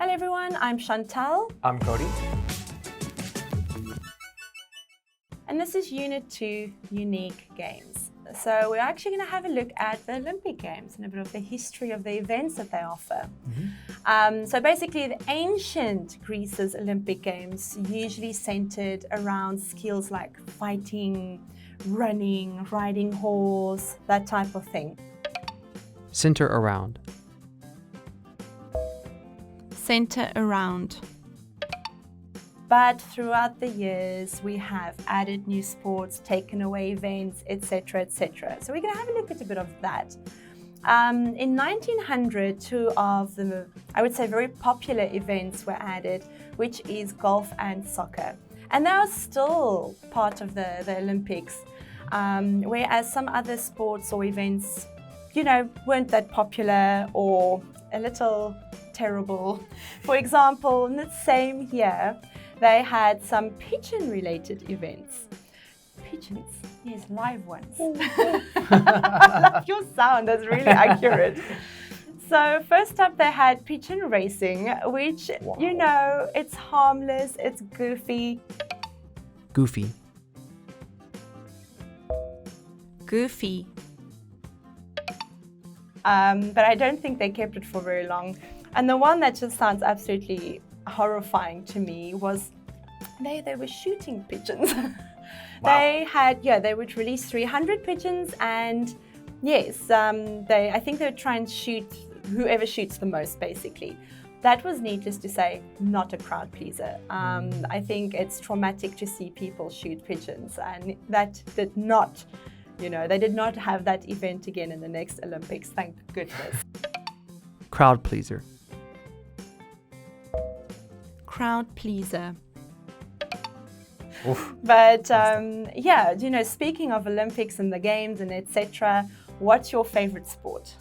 Hello everyone, I'm Chantal. I'm Cody. And this is Unit 2, Unique Games. So we're actually going to have a look at the Olympic Games and a bit of the history of the events that they offer. So basically the ancient Greece's Olympic Games usually centered around skills like fighting, running, riding horse, that type of thing. Center around. Center around. But throughout the years, we have added new sports, taken away events, etc., etc. So we're going to have a look at a bit of that. In 1900, two of the, I would say, very popular events were added, which is golf and soccer. And they are still part of the Olympics, whereas some other sports or events, weren't that popular or a little terrible. For example, in the same year, they had some pigeon-related events. Pigeons, yes, live ones. I love your sound, that's really accurate. So first up, they had Pigeon Racing, which, it's harmless, it's goofy. Goofy. Goofy. But I don't think they kept it for very long. And the one that just sounds absolutely horrifying to me was they were shooting pigeons. Wow. They would release 300 pigeons, and yes, I think they would try and shoot whoever shoots the most, basically. That was, needless to say, not a crowd pleaser. I think it's traumatic to see people shoot pigeons, and that did not, they did not have that event again in the next Olympics, thank goodness. Crowd pleaser. Crowd pleaser. Oof. But speaking of Olympics and the games and etc., what's your favorite sport?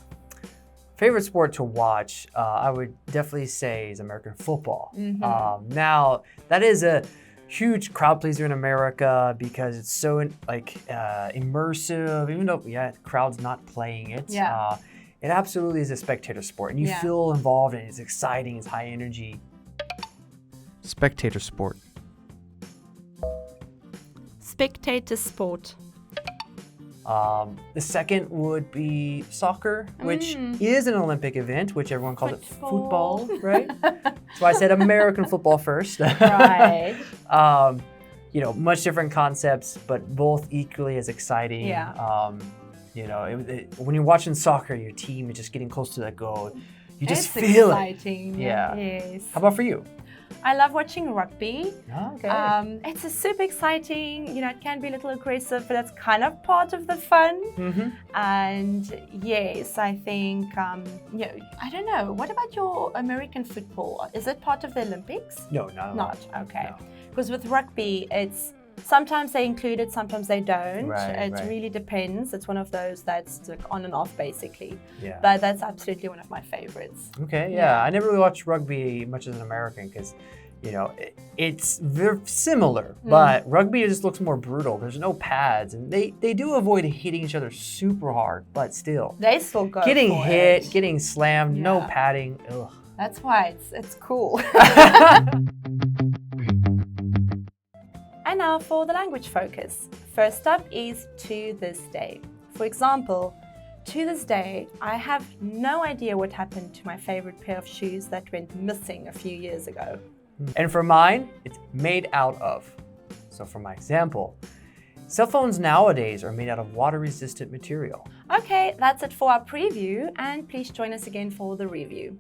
Favorite sport to watch, I would definitely say, is American football. Now, that is a huge crowd pleaser in America because it's so immersive, even though crowd's not playing it. It absolutely is a spectator sport, and you feel involved, and it's exciting, it's high energy. Spectator sport. Spectator sport. The second would be soccer, which is an Olympic event, which everyone calls it football, right? So I said American football first. Right. Much different concepts, but both equally as exciting. When you're watching soccer, your team is just getting close to that goal. You just feel exciting. It. Yeah. Yes. How about for you? I love watching rugby. Okay. It's a super exciting, it can be a little aggressive, but that's kind of part of the fun. And yes, I think, I don't know. What about your American football? Is it part of the Olympics? No, not Okay. No. Because with rugby, it's sometimes they include it, sometimes they don't. It really depends. It's one of those that's like on and off, basically. Yeah. But that's absolutely one of my favorites. Okay, yeah. I never really watched rugby much as an American because, it's very similar, but rugby just looks more brutal. There's no pads, and they do avoid hitting each other super hard, but still. They still go getting for hit, it. getting slammed, no padding. Ugh. That's why it's cool. And now for the language focus. First up is to this day. For example, to this day, I have no idea what happened to my favorite pair of shoes that went missing a few years ago. And for mine, it's made out of. So for my example, cell phones nowadays are made out of water-resistant material. Okay, that's it for our preview, and please join us again for the review.